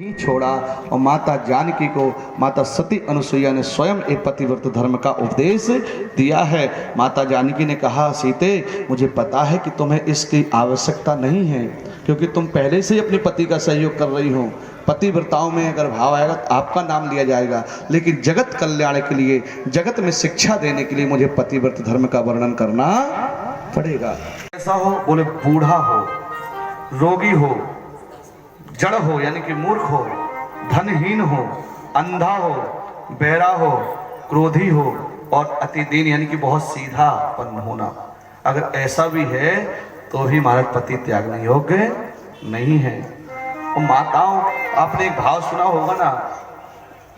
नहीं छोड़ा। और माता जानकी को माता सती अनुसुईया ने स्वयं एक पतिव्रत धर्म का उपदेश दिया है। माता जानकी ने कहा, सीते मुझे पता है कि तुम्हें इसकी आवश्यकता नहीं है, क्योंकि तुम पहले से ही अपने पति का सहयोग कर रही हो। पतिव्रताओं में अगर भाव आएगा तो आपका नाम लिया जाएगा, लेकिन जगत कल्याण के लिए, जगत में शिक्षा देने के लिए मुझे पतिव्रत धर्म का वर्णन करना पड़ेगा। ऐसा हो, बोले बूढ़ा हो, रोगी हो, जड़ हो यानी कि मूर्ख हो, धनहीन हो, अंधा हो, बहरा हो, क्रोधी हो और अति दीन यानी कि बहुत सीधापन होना, अगर ऐसा भी है तो भी महाराज पति त्यागने योग्य नहीं है। और माताओं, आपने एक भाव सुना होगा ना,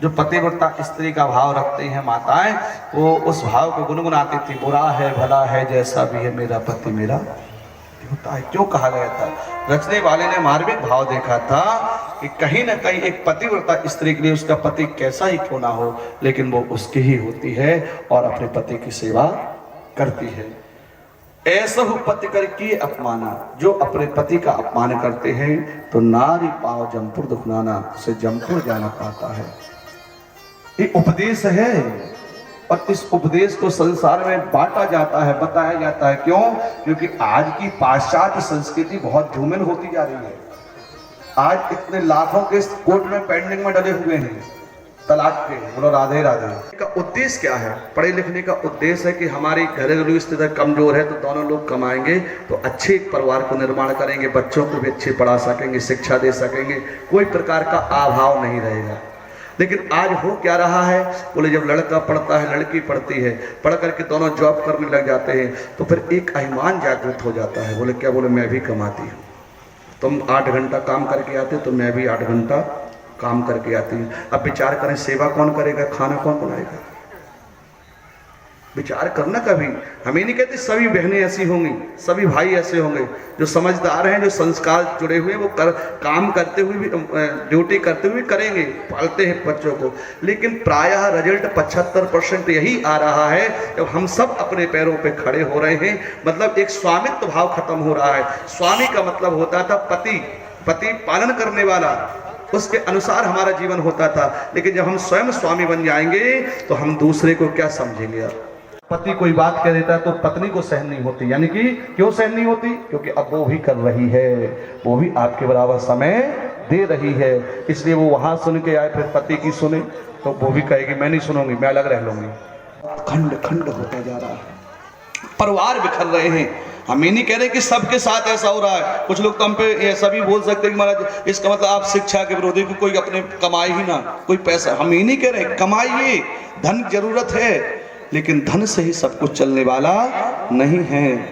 जो पतिव्रता स्त्री का भाव रखती हैं माताएं, वो उस भाव को गुनगुनाती थी, बुरा है भला है जैसा भी है मेरा पति मेरा होता है। क्यों कहा गया था? रचने वाले ने मार्मिक भाव देखा था कि कहीं ना कहीं एक पतिव्रता स्त्री के लिए उसका पति कैसा ही क्यों ना हो, लेकिन वो उसकी ही होती है और अपने पति की सेवा करती है। ऐसा हो पति कर किए अपमाना, जो अपने पति का अपमान करते हैं तो नारी पाव जमपुर दुखनाना, से जमपुर जाना पाता है। ये उपदेश है और इस उपदेश को संसार में बांटा जाता है, बताया जाता है। क्यों? क्योंकि आज की पाश्चात्य संस्कृति बहुत धूमिल होती जा रही है। आज इतने लाखों के कोर्ट में पेंडिंग में डले हुए हैं तलाक के। बोलो राधे राधे। का उद्देश्य क्या है? पढ़े लिखने का उद्देश्य है कि हमारी घरेलू स्थिति कमजोर है तो दोनों लोग कमाएंगे तो अच्छे एक परिवार को निर्माण करेंगे, बच्चों को भी अच्छे पढ़ा सकेंगे, शिक्षा दे सकेंगे, कोई प्रकार का अभाव नहीं रहेगा। लेकिन आज हो क्या रहा है? बोले जब लड़का पढ़ता है, लड़की पढ़ती है, पढ़ करके दोनों जॉब करने लग जाते हैं तो फिर एक अभिमान जागृत हो जाता है। बोले क्या? बोले मैं भी कमाती हूँ। तुम 8 घंटा काम करके आते तो मैं भी 8 घंटा काम करके आती हूँ। अब विचार करें, सेवा कौन करेगा, खाना कौन बनाएगा? विचार करना कभी। हमें नहीं कहते सभी बहनें ऐसी होंगी, सभी भाई ऐसे होंगे जो समझदार हैं, जो संस्कार जुड़े हुए वो काम करते हुए भी, ड्यूटी करते हुए करेंगे, पालते हैं बच्चों को। लेकिन प्रायः रिजल्ट 75% यही आ रहा है जब हम सब अपने पैरों पे खड़े हो रहे हैं, मतलब एक स्वामित्व भाव खत्म हो रहा है। स्वामी का मतलब होता था पति, पति पालन करने वाला, उसके अनुसार हमारा जीवन होता था। लेकिन जब हम स्वयं स्वामी बन जाएंगे तो हम दूसरे को क्या समझेंगे? पति कोई बात कह देता है तो पत्नी को सहन नहीं होती, यानी कि क्यों सहन नहीं होती? क्योंकि अब वो भी कर रही है, वो भी आपके बराबर समय दे रही है, इसलिए वो वहां सुन के आए, फिर पति की सुने तो वो भी कहेगी मैं नहीं सुनूंगी, मैं अलग रह लूंगी। खंड खंड होता जा रहा है, परिवार बिखर रहे हैं। हम ये नहीं कह रहे कि सबके साथ ऐसा हो रहा है। कुछ लोग तो हम पे ऐसा भी बोल सकते हैं कि महाराज इसका मतलब आप शिक्षा के विरोधी, को कोई अपने कमाए ही ना, कोई पैसा। हम ये नहीं कह रहे, कमाइए, धन जरूरत है, लेकिन धन से ही सब कुछ चलने वाला नहीं है।